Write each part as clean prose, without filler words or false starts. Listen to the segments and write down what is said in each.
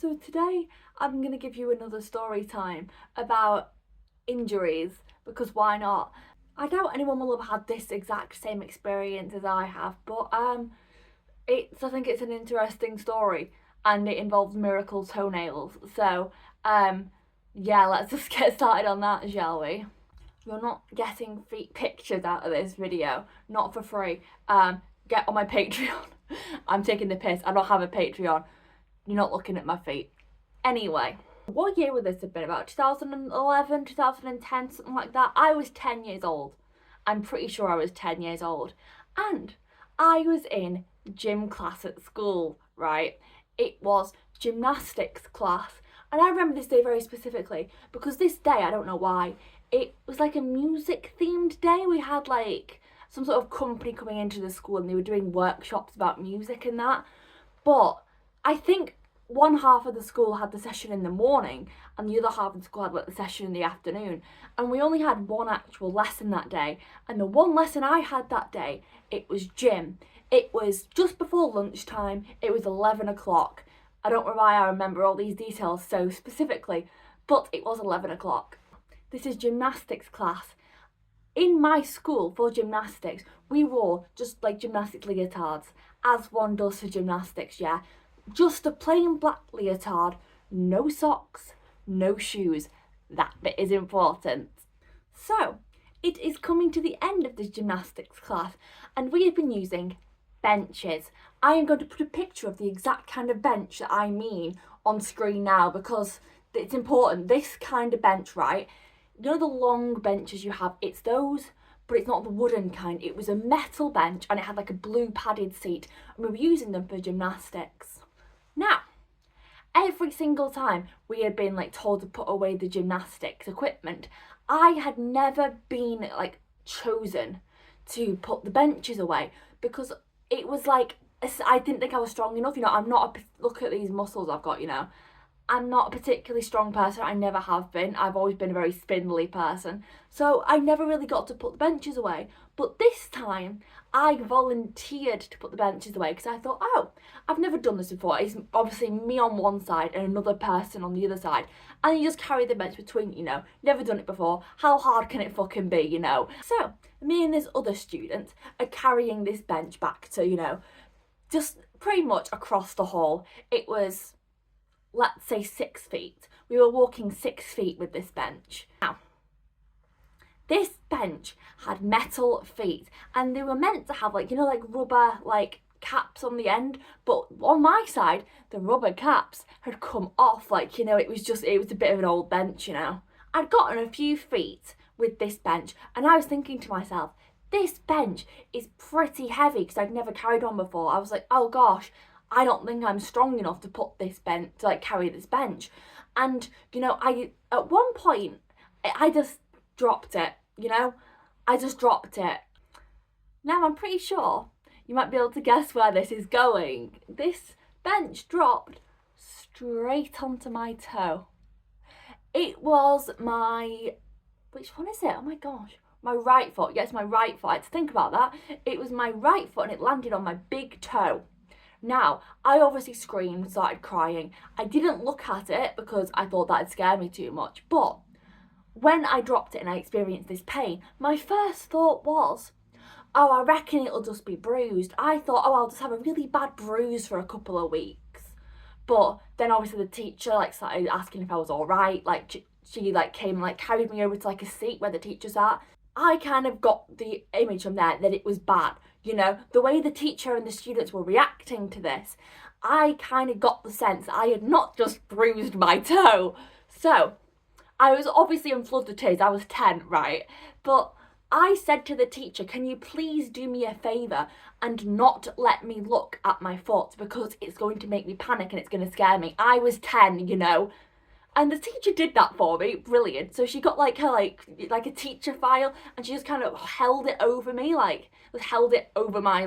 So today I'm going to give you another story time about injuries, because why not? I doubt anyone will have had this exact same experience as I have, but I think it's an interesting story, and it involves Miracle toenails. So yeah, let's just get started on that, shall we? You're not getting feet pictures out of this video, not for free. Get on my Patreon. I'm taking the piss. I don't have a Patreon. You're not looking at my feet. Anyway, what year would this have been? About 2011, 2010, something like that. I was 10 years old. I'm pretty sure I was 10 years old. And I was in gym class at school, right? It was gymnastics class. And I remember this day very specifically because this day, I don't know why, it was like a music themed day. We had like some sort of company coming into the school and they were doing workshops about music and that. But I think one half of the school had the session in the morning and the other half of the school had like the session in the afternoon, and we only had one actual lesson that day. And the one lesson I had that day, it was gym. It was just before lunchtime. It was 11 o'clock. I don't know why I remember all these details so specifically, but it was 11 o'clock. This is gymnastics class. In my school for gymnastics, we wore just like gymnastics leotards, as one does for gymnastics, yeah. Just a plain black leotard, no socks, no shoes. That bit is important. So, it is coming to the end of this gymnastics class, and we have been using benches. I am going to put a picture of the exact kind of bench that I mean on screen now because it's important. This kind of bench, right? You know the long benches you have? It's those, but it's not the wooden kind. It was a metal bench and it had like a blue padded seat, and we were using them for gymnastics. Now, every single time we had been like told to put away the gymnastics equipment, I had never been like chosen to put the benches away because it was like I didn't think I was strong enough. I'm not look at these muscles I've got. I'm not a particularly strong person. I never have been. I've always been a very spindly person. So I never really got to put the benches away. But this time, I volunteered to put the benches away because I thought, oh, I've never done this before. It's obviously me on one side and another person on the other side. And you just carry the bench between, never done it before. How hard can it fucking be, So, me and this other student are carrying this bench back to, just pretty much across the hall. It was, let's say, 6 feet. We were walking 6 feet with this bench. Now, this bench had metal feet and they were meant to have like rubber caps on the end, but on my side the rubber caps had come off. It was a bit of an old bench. I'd gotten a few feet with this bench and I was thinking to myself, this bench is pretty heavy because I'd never carried one before. I was like, oh gosh, I don't think I'm strong enough to put this bench, to carry this bench. And, I, at one point, I just dropped it, I just dropped it. Now, I'm pretty sure you might be able to guess where this is going. This bench dropped straight onto my toe. It was which one is it? Oh my gosh. My right foot. Yes, my right foot. I had to think about that. It was my right foot and it landed on my big toe. Now, I obviously screamed, started crying. I didn't look at it because I thought that'd scare me too much. But when I dropped it and I experienced this pain, my first thought was, oh, I reckon it'll just be bruised. I thought, oh, I'll just have a really bad bruise for a couple of weeks. But then obviously the teacher started asking if I was all right. She came and carried me over to a seat where the teacher sat. I kind of got the image from there that it was bad. The way the teacher and the students were reacting to this, I kind of got the sense I had not just bruised my toe. So, I was obviously in floods of tears. I was 10, right? But I said to the teacher, can you please do me a favour and not let me look at my foot because it's going to make me panic and it's going to scare me. I was 10, And the teacher did that for me, brilliant. So she got her a teacher file and she just kind of held it over me, held it over my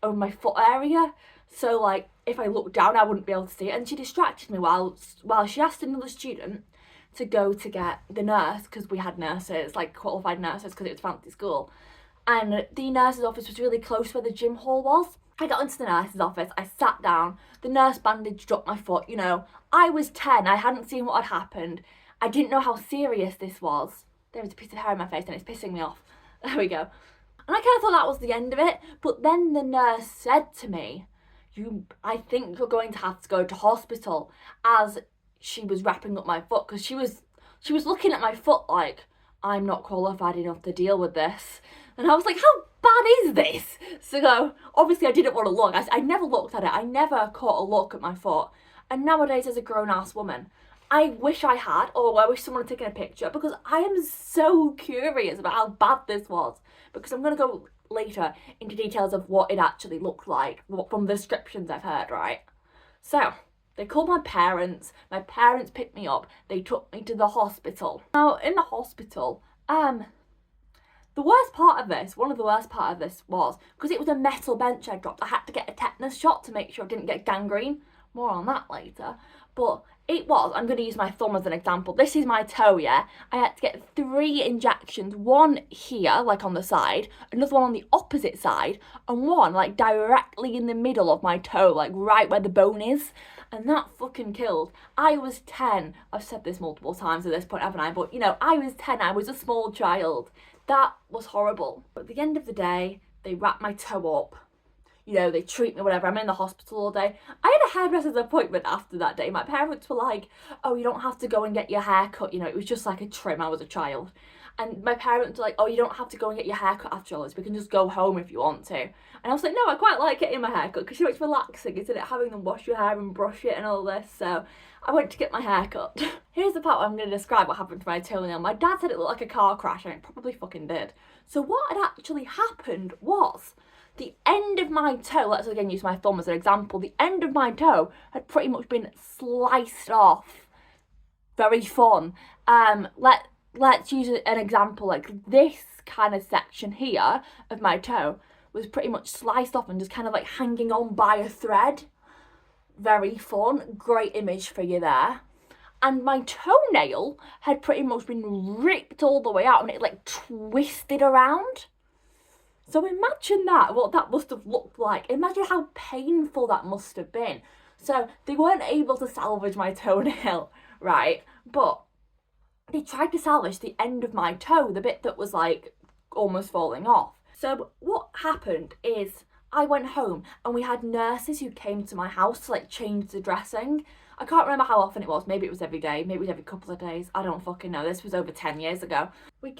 over my foot area. So if I looked down I wouldn't be able to see it. And she distracted me while she asked another student to go to get the nurse, because we had nurses, qualified nurses, because it was fancy school. And the nurse's office was really close where the gym hall was. I got into the nurse's office, I sat down, the nurse bandaged up my foot, you know. I was 10, I hadn't seen what had happened. I didn't know how serious this was. There was a piece of hair in my face and it's pissing me off. There we go. And I kind of thought that was the end of it, but then the nurse said to me, I think you're going to have to go to hospital, as she was wrapping up my foot, because she was looking at my foot like, I'm not qualified enough to deal with this. And I was like, how bad is this? So obviously I didn't want to look. I never looked at it. I never caught a look at my foot. And nowadays, as a grown-ass woman, I wish I had, or I wish someone had taken a picture, because I am so curious about how bad this was. Because I'm going to go later into details of what it actually looked like, from the descriptions I've heard, right? So, they called my parents picked me up, they took me to the hospital. Now, in the hospital, one of the worst part of this was, because it was a metal bench I dropped, I had to get a tetanus shot to make sure I didn't get gangrene. More on that later. But I'm going to use my thumb as an example. This is my toe, yeah? I had to get 3 injections, one here, like on the side, another one on the opposite side, and one, like, directly in the middle of my toe, like, right where the bone is. And that fucking killed. I was 10. I've said this multiple times at this point, haven't I? But, you know, I was 10. I was a small child. That was horrible. But at the end of the day, they wrapped my toe up. You know, they treat me, whatever. I'm in the hospital all day. I had a hairdresser's appointment after that day. My parents were like, oh, you don't have to go and get your hair cut. You know, it was just like a trim. I was a child. And my parents were like, oh, you don't have to go and get your hair cut after all this. We can just go home if you want to. And I was like, no, I quite like getting my hair cut, because you know, it's relaxing, isn't it? Having them wash your hair and brush it and all this. So I went to get my hair cut. Here's the part where I'm going to describe what happened to my toenail. My dad said it looked like a car crash, and it probably fucking did. So what had actually happened was, the end of my toe, let's again use my thumb as an example, the end of my toe had pretty much been sliced off. Very fun. Let's use an example, like this kind of section here of my toe was pretty much sliced off and just kind of like hanging on by a thread. Very fun. Great image for you there. And my toenail had pretty much been ripped all the way out, and it like twisted around. So imagine that, what that must have looked like. Imagine how painful that must have been. So they weren't able to salvage my toenail, right? But they tried to salvage the end of my toe, the bit that was like almost falling off. So what happened is I went home and we had nurses who came to my house to like change the dressing. I can't remember how often it was. Maybe it was every day, maybe it was every couple of days. I don't fucking know. This was over 10 years ago. We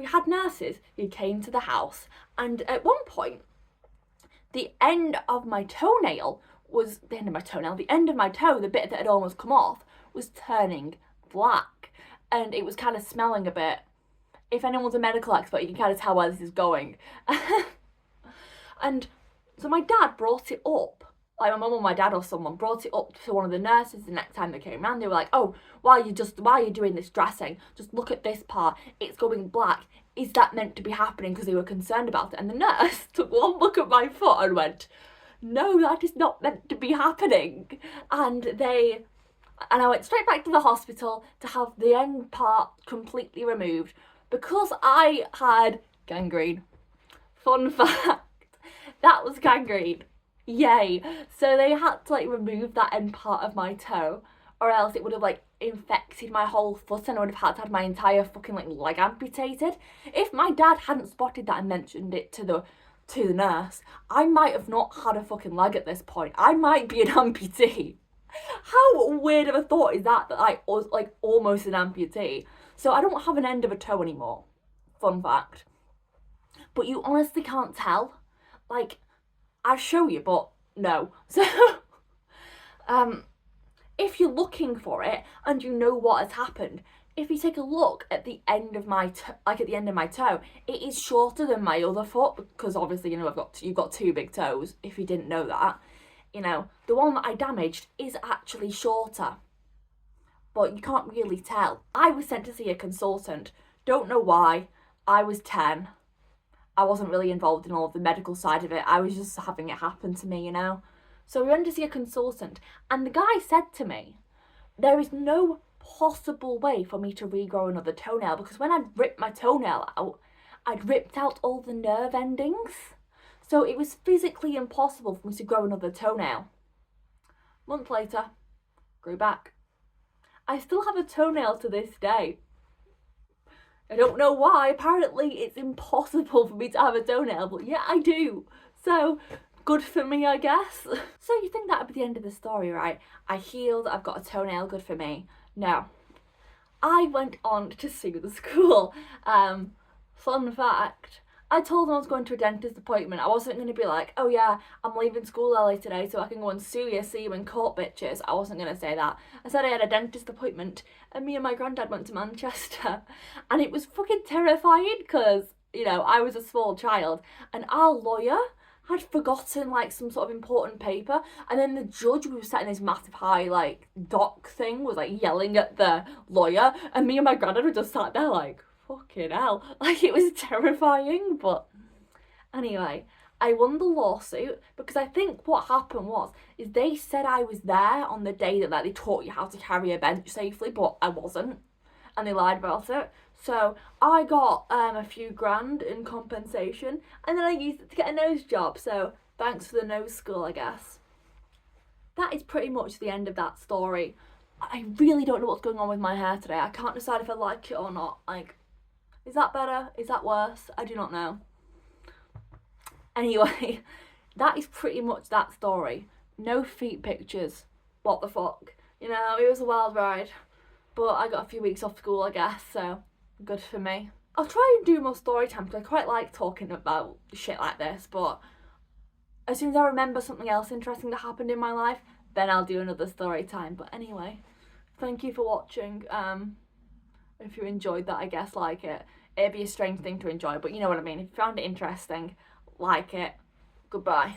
had nurses who came to the house, and at one point, the end of my toe, the bit that had almost come off, was turning black. And it was kind of smelling a bit. If anyone's a medical expert, you can kind of tell where this is going. And so my dad brought it up. Like my mum or my dad or someone brought it up to one of the nurses the next time they came around. They were like, oh, while you're doing this dressing, just look at this part. It's going black. Is that meant to be happening? Because they were concerned about it. And the nurse took one look at my foot and went, no, that is not meant to be happening. And I went straight back to the hospital to have the end part completely removed because I had gangrene. Fun fact, that was gangrene. Yay. So they had to like remove that end part of my toe, or else it would have like infected my whole foot and I would have had to have my entire fucking like leg amputated. If my dad hadn't spotted that and mentioned it to the nurse, I might have not had a fucking leg at this point. I might be an amputee. How weird of a thought is that I was like almost an amputee. So I don't have an end of a toe anymore. Fun fact. But you honestly can't tell. Like, I'll show you, but no. So, if you're looking for it and you know what has happened, if you take a look at the end of my toe, it is shorter than my other foot because obviously, you know, you've got 2 big toes. If you didn't know that, you know, the one that I damaged is actually shorter, but you can't really tell. I was sent to see a consultant. Don't know why. I was 10. I wasn't really involved in all of the medical side of it. I was just having it happen to me, you know. So we went to see a consultant, and the guy said to me, there is no possible way for me to regrow another toenail because when I'd ripped my toenail out, I'd ripped out all the nerve endings. So it was physically impossible for me to grow another toenail. Month later, grew back. I still have a toenail to this day. I don't know why. Apparently it's impossible for me to have a toenail, but yeah, I do. So good for me, I guess. So you think that would be the end of the story, right? I healed, I've got a toenail, good for me. No. I went on to sue the school. Fun fact, I told them I was going to a dentist appointment. I wasn't going to be like, oh yeah, I'm leaving school early today so I can go and sue you, see you in court, bitches. I wasn't going to say that. I said I had a dentist appointment and me and my granddad went to Manchester. And it was fucking terrifying because, you know, I was a small child and our lawyer had forgotten like some sort of important paper, and then the judge, we were sat in this massive high like dock thing, was like yelling at the lawyer, and me and my granddad were just sat there like, fucking hell. Like, it was terrifying. But anyway, I won the lawsuit because I think what happened is they said I was there on the day that like they taught you how to carry a bench safely, but I wasn't, and they lied about it. So I got a few grand in compensation, and then I used it to get a nose job. So thanks for the nose school, I guess. That is pretty much the end of that story. I really don't know what's going on with my hair today. I can't decide if I like it or not. Like, is that better? Is that worse? I do not know. Anyway, that is pretty much that story. No feet pictures. What the fuck? You know, it was a wild ride. But I got a few weeks off school, I guess, so good for me. I'll try and do more story time because I quite like talking about shit like this, but as soon as I remember something else interesting that happened in my life, then I'll do another story time. But anyway, thank you for watching. If you enjoyed that, I guess, like it. It'd be a strange thing to enjoy, but you know what I mean. If you found it interesting, like it. Goodbye.